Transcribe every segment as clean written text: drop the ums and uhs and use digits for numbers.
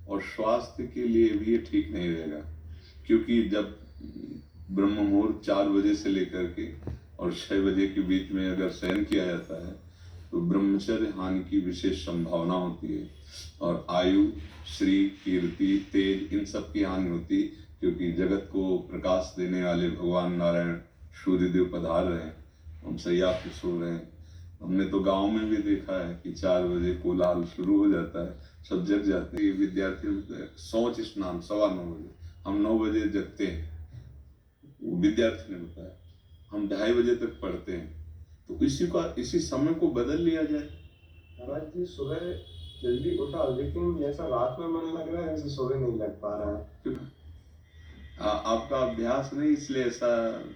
और स्वास्थ्य के लिए भी ये ठीक नहीं रहेगा, क्योंकि जब ब्रह्म मुहूर्त 4 बजे से लेकर के और 6 बजे के बीच में अगर शयन किया जाता है तो ब्रह्मचर्य हानि की विशेष संभावना होती है और आयु, श्री, कीर्ति, तेज इन सब की हानि होती है, क्योंकि जगत को प्रकाश देने वाले भगवान नारायण सूर्यदेव पधार रहे हैं, हम सैया पे सो रहे हैं। हमने तो गांव में भी देखा है कि 4 बजे कोलाहल शुरू हो जाता है, सब जग जाते हैं। विद्यार्थी सोच स्नान 9:15 बजे, हम 9 बजे जगते हैं, वो विद्यार्थी ने बताया। हम 2:30 बजे तक पढ़ते हैं, तो इसी समय को बदल लिया जाए। महाराज जी सुबह जल्दी उठा, लेकिन जैसा रात में मन लग रहा है वैसे सुबह नहीं लग पा रहा है। आपका अभ्यास नहीं, इसलिए ऐसा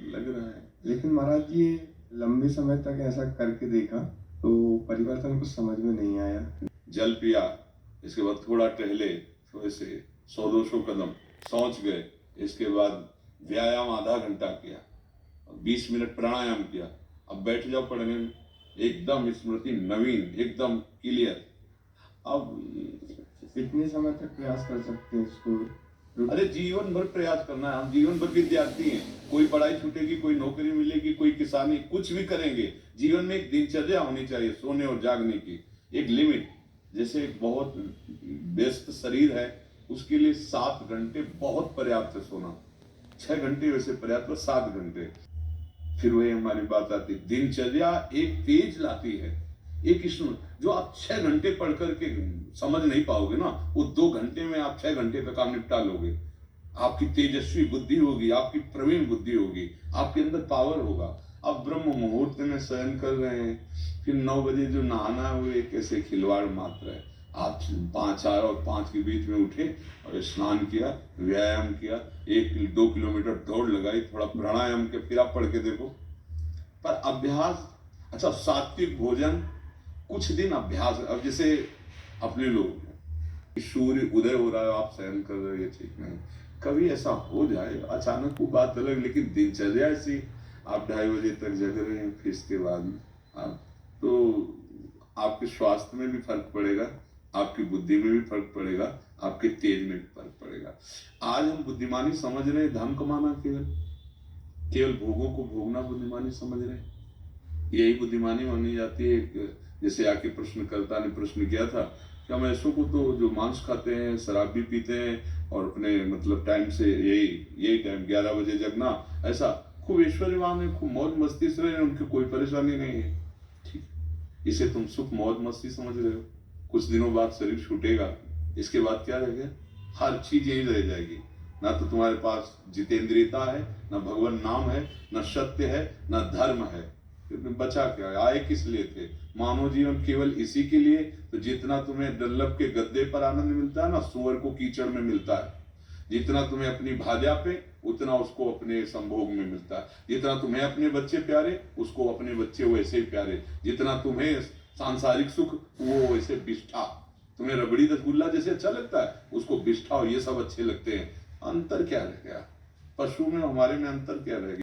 लग रहा है। लेकिन महाराज जी लंबे समय तक ऐसा करके देखा तो परिवर्तन कुछ समझ में नहीं आया। जल पिया, इसके बाद थोड़ा टहले, थोड़े से 100-200 कदम, सोच गए, इसके बाद व्यायाम आधा घंटा किया, 20 मिनट प्राणायाम किया, अब बैठ जाओ पढ़ने में, एकदम स्मृति नवीन, एकदम क्लियर। अब कितने समय तक प्रयास कर सकते हैं इसको? अरे जीवन भर प्रयास करना है, हम जीवन भर विद्यार्थी हैं। कोई पढ़ाई छूटेगी, कोई नौकरी मिलेगी, कोई किसानी, कुछ भी करेंगे। जीवन में एक दिनचर्या होनी चाहिए, सोने और जागने की एक लिमिट। जैसे एक बहुत व्यस्त शरीर है, उसके लिए 7 घंटे बहुत पर्याप्त है सोना, 6 घंटे वैसे पर्याप्त, 7 घंटे। फिर वही हमारी बात आती, दिनचर्या एक तेज लाती है, एक इसमें जो आप 6 घंटे पढ़ करके समझ नहीं पाओगे ना, वो 2 घंटे में आप 6 घंटे का काम निपटा लोगे। आपकी तेजस्वी बुद्धि होगी, आपकी प्रवीण बुद्धि होगी, आपके अंदर पावर होगा। अब ब्रह्म मुहूर्त में शयन कर रहे हैं, फिर 9 बजे जो नहाना है वो एक ऐसे खिलवाड़ मात्र है। आप 4 और 5 के बीच में उठे और स्नान किया, व्यायाम किया, 1-2 किलोमीटर दौड़ लगाई, थोड़ा प्राणायाम किया, फिर आप पढ़ के देखो। पर अभ्यास, अच्छा सात्विक भोजन, कुछ दिन अभ्यास। अब जैसे अपने लोग, सूर्य उदय हो रहा है, आप शयन कर रहे हो, ये ठीक नहीं। कभी ऐसा हो जाए अचानक, वो बात अलग, लेकिन दिनचर्या ऐसी, आप 2:30 बजे तक जग रहे हैं, फिर इसके बाद आप तो आपके स्वास्थ्य में भी फर्क पड़ेगा, आपकी बुद्धि में भी फर्क पड़ेगा, आपके तेज में भी फर्क पड़ेगा। आज हम बुद्धिमानी समझ रहे हैं धन कमाना, केवल भोगों को भोगना बुद्धिमानी समझ रहे हैं। यही बुद्धिमानी मानी जाती है। जैसे आके प्रश्नकर्ता ने प्रश्न किया था कि हम ऐसों को तो जो मांस खाते हैं, शराब भी पीते हैं और अपने मतलब टाइम से यही टाइम 11 बजे जगना, ऐसा खूब ऐश्वर्यवान है, खूब मौज मस्ती से रहे, उनकी कोई परेशानी नहीं है। ठीक, इसे तुम सुख मौज मस्ती समझ रहे हो। कुछ दिनों बाद शरीर छूटेगा, इसके बाद क्या रह गया? हर चीज यही रह जाएगी। ना तो तुम्हारे पास जितेंद्रियता है, ना भगवान नाम है, ना सत्य है, ना धर्म है। बचा क्या? आए किस लिए थे? मानव जीवन केवल इसी के लिए। तो जितना तुम्हें डल्लभ के गद्दे पर आनंद मिलता है ना, सुअर को कीचड़ में मिलता है। जितना तुम्हें अपनी भाजा पे, उतना उसको अपने संभोग में मिलता है। जितना तुम्हें अपने बच्चे प्यारे, उसको अपने बच्चे वैसे ही प्यारे। जितना तुम्हें सांसारिक सुख, वो वैसे बिष्ठा। तुम्हें रबड़ी रसगुल्ला जैसे अच्छा लगता है, उसको बिष्ठा और ये सब अच्छे लगते हैं। अंतर क्या रह गया? पशु में हमारे में अंतर क्या रह गया?